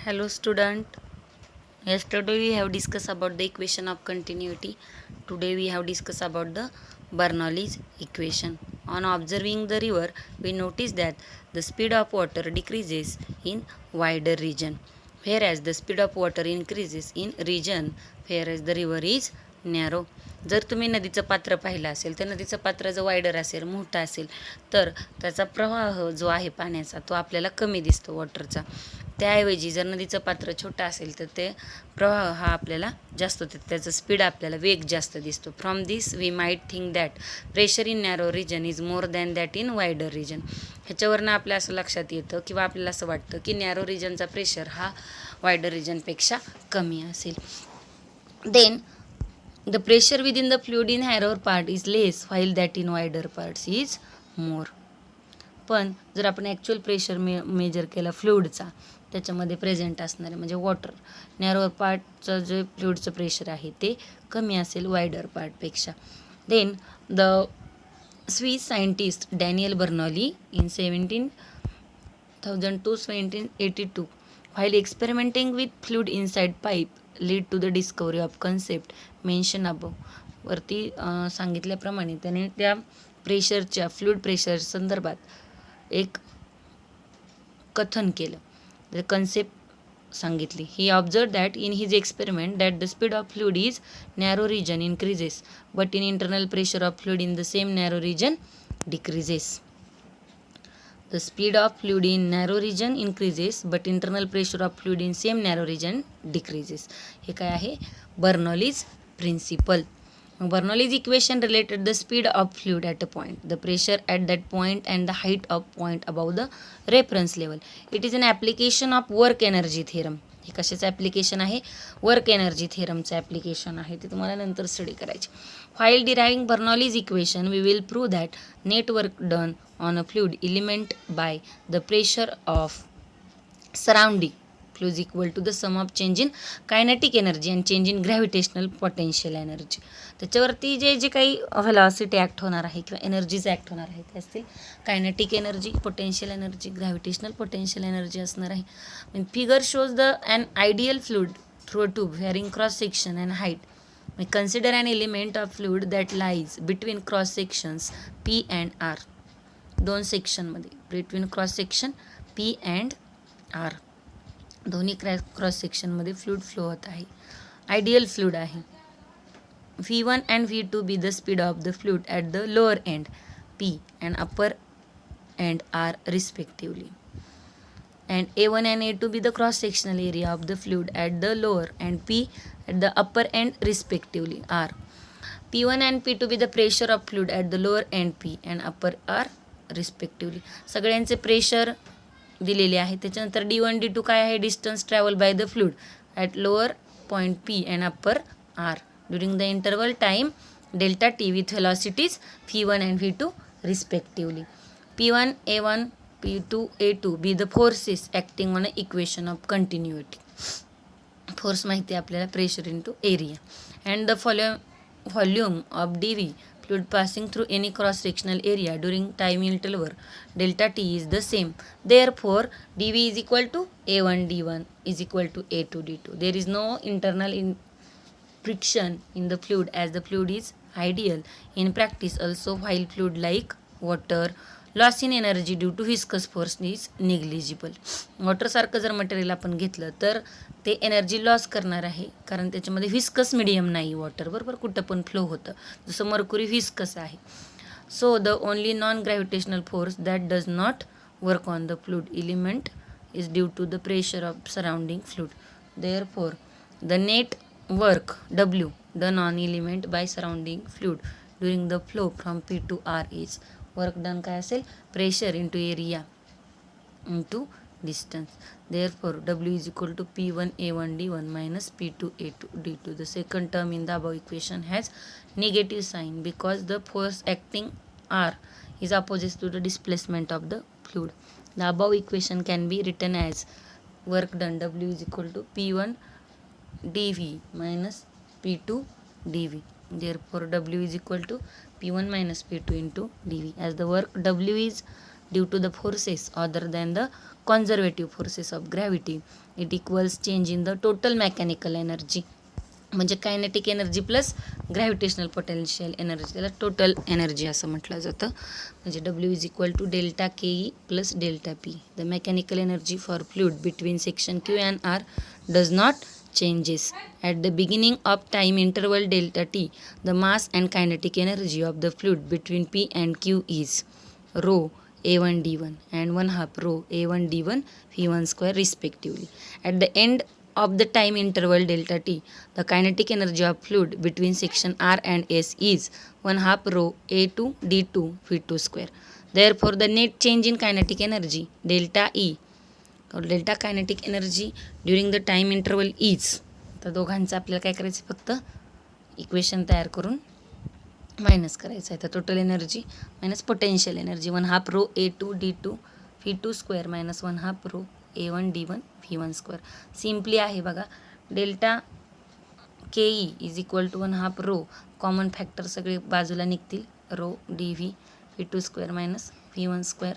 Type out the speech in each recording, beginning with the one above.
Hello student. Yesterday we have discussed about the equation of continuity. Today we have discussed about the Bernoulli's equation. On observing the river, we notice that the speed of water decreases in wider region, whereas the speed of water increases in region whereas the river is narrow. जर तुम्ही नदीचं पात्र पाहिलं असेल तर नदीचं पात्र जर वायडर असेल, मोठं असेल, तर त्याचा प्रवाह जो आहे पाण्याचा तो आपल्याला कमी दिसतो वॉटरचा. त्याऐवजी जर नदीचं पात्र छोटं असेल तर ते प्रवाह हा आपल्याला जास्त होतो, त्याचं स्पीड आपल्याला वेग जास्त दिसतो. From this we might think that pressure in narrow region is more than that in wider region. ह्याच्यावरनं आपल्या असं लक्षात येतं किंवा आपल्याला असं वाटतं की नॅरो रिजनचा प्रेशर हा वायडर रिजनपेक्षा कमी असेल. Then the pressure within the fluid in narrower part is less while that in wider parts is more. पण जर आपण ॲक्च्युअल प्रेशर मेजर केला फ्लुइडचा, त्याच्यामध्ये प्रेझेंट असणारे म्हणजे वॉटर नॅरोअर पार्टचं जे फ्लुइडचं प्रेशर आहे ते कमी असेल वायडर पार्टपेक्षा. Then the Swiss scientist Daniel Bernoulli in 1782 while experimenting with fluid inside pipe lead to the discovery of concept mentioned above. वरती सांगितल्याप्रमाणे त्याने त्या प्रेशरच्या फ्लुइड प्रेशर संदर्भात एक कथन केलं, द कन्सेप्ट सांगितली. He observed that in his experiment that the speed of fluid is narrow region increases but in internal pressure of fluid in the same narrow region decreases. The speed of fluid in narrow region increases but internal pressure of fluid in same narrow region decreases. हे काय आहे? Bernoulli's principal. Bernoulli's equation related the speed of fluid at a point, the pressure at that point and the height of point above the reference level. It is an application of work energy theorem. हे कशाचं application आहे? Work energy थिअरमचं application आहे. ते तुम्हाला नंतर study करायचे. While deriving Bernoulli's equation, we will prove that net work done on a fluid element by the pressure of surrounding fluid is equal to the sum of change in kinetic energy and change in gravitational potential energy. त्याच्यावरती जे काही velocity act होणार आहे किंवा energies act होणार आहे ते असतील kinetic energy, potential energy, gravitational potential energy असणार आहे. Figure shows the an ideal fluid through a tube varying cross section and height. Consider an element of fluid that lies between cross sections P and R. दोन सेक्शनमध्ये between cross section P and R, दोन्ही cross सेक्शनमध्ये fluid flow होत आहे. Ideal fluid आहे. V1 and V2 be the speed of the fluid at the lower end P and upper end R respectively. And A1 and A2 be the cross sectional area of the fluid at the lower and P at the upper end respectively R. P1 and P2 be the pressure of fluid at the lower end P and upper R respectively. सगळ्यांचे pressure दिलेले आहे. त्याच्यानंतर D1 D2 काय आहे? Distance travel by the fluid at lower point P and upper R during the interval time delta T with velocities V1 and V2 respectively. P1 A1 P2 A2 be the forces acting on an equation of continuity. Force माहिती आहे आपल्याला, pressure into area. And the volume of dV fluid passing through any cross sectional area during time interval delta T is the same. Therefore dV is equal to A1 D1 is equal to A2 D2. There is no internal friction in the fluid as the fluid is ideal. In practice also, while fluid like water, loss in energy due to viscous force is negligible. वॉटरसारखं जर material आपण घेतलं तर ते energy loss करणार आहे, कारण त्याच्यामध्ये viscous medium नाही. वॉटर बरोबर कुठं पण फ्लो होतं, जसं मर्क्युरी व्हिस्कस आहे. So the only non gravitational force that does not work on the fluid element is due to the pressure of surrounding fluid. Therefore the net work W done on element by surrounding fluid during the flow from P to R is work done काय असेल? pressure into area into distance. Therefore W is equal to P1 A1 D1 minus P2 A2 D2. The second term in the above equation has negative sign because the force acting R is opposite to the displacement of the fluid. The above equation can be written as work done W is equal to P1 dV minus P2 dV. Therefore W is equal to P1 minus P2 into dV, as the work W is due to the forces other than the conservative forces of gravity. It equals change in the total mechanical energy. म्हणजे kinetic energy plus gravitational potential energy, त्याला total energy असं म्हटलं जातं. म्हणजे W is equal to delta K E plus delta P. The mechanical energy for fluid between section Q and R does not changes. At the beginning of time interval delta t, the mass and kinetic energy of the fluid between P and Q is rho A1 D1 and 1/2 rho A1 D1 V1 square respectively. At the end of the time interval delta t, the kinetic energy of fluid between section R and S is 1/2 rho A2 D2 V2 square. Therefore, the net change in kinetic energy delta E delta kinetic energy during the time interval is. तर दोघांचं आपल्याला काय करायचं, फक्त equation तयार करून minus करायचं आहे. तर total energy minus potential energy 1/2 rho A2 D2 V2 square minus 1/2 rho A1 D1 V1 square. Simply आहे बघा. Delta K E is equal to 1/2 rho, common factor सगळे बाजूला निघतील, rho DV V2 square minus V1 square.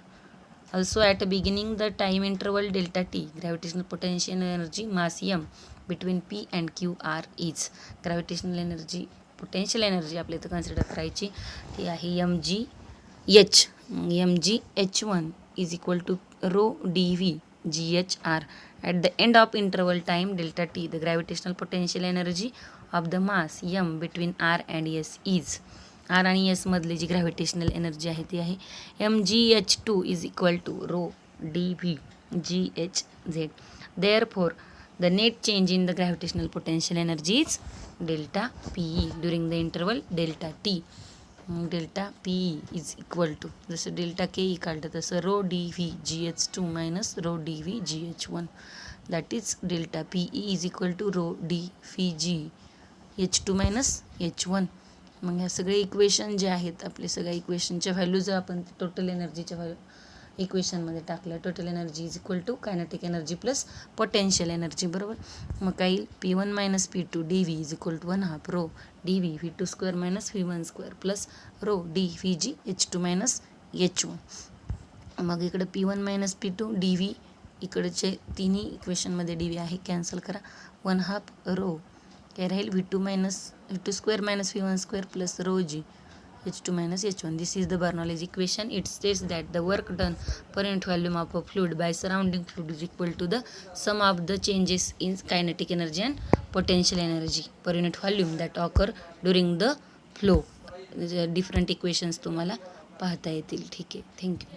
Also at beginning the time interval delta t, gravitational potential energy mass m between P and Q r is. Gravitational energy potential energy आपल्या इथं consider करायची ती आहे mg h1 is equal to rho dv ghr. At the end of interval time delta t, the gravitational potential energy of the mass m between r and s is. R आणि S मधली जी gravitational energy आहे ती आहे mgh2 is equal to rho dv gh. Therefore, the net change in the gravitational potential energy is delta PE during the interval delta t. Delta PE is equal to, जसं delta KE काढलं तसं rho dv gh2 minus rho dv gh1. That is delta PE is equal to rho dv gh2 minus h1. मग ह्या सगळे equation जे आहेत आपले, सगळ्या इक्वेशनच्या व्हॅल्यू जर आपण टोटल एनर्जीच्या इक्वेशनमध्ये टाकल्या, total energy is equal to kinetic energy plus potential energy, बरोबर. मग काही P1 minus P2 DV is equal to 1/2 rho DV V2 square minus V1 square plus rho DVG H2 minus H1. मग इकडे P1 minus P2 DV, इकडचे तिन्ही इक्वेशनमध्ये DV आहे, cancel करा. 1/2 रो काय राहील V2 square minus V1 square plus row G H2 minus H1. This is the Bernoulli's equation. It states that the work done per unit volume of a fluid by surrounding fluid is equal to the sum of the changes in kinetic energy and potential energy per unit volume that occur during the flow. Different equations तुम्हाला पाहता येतील. ठीक आहे, thank you.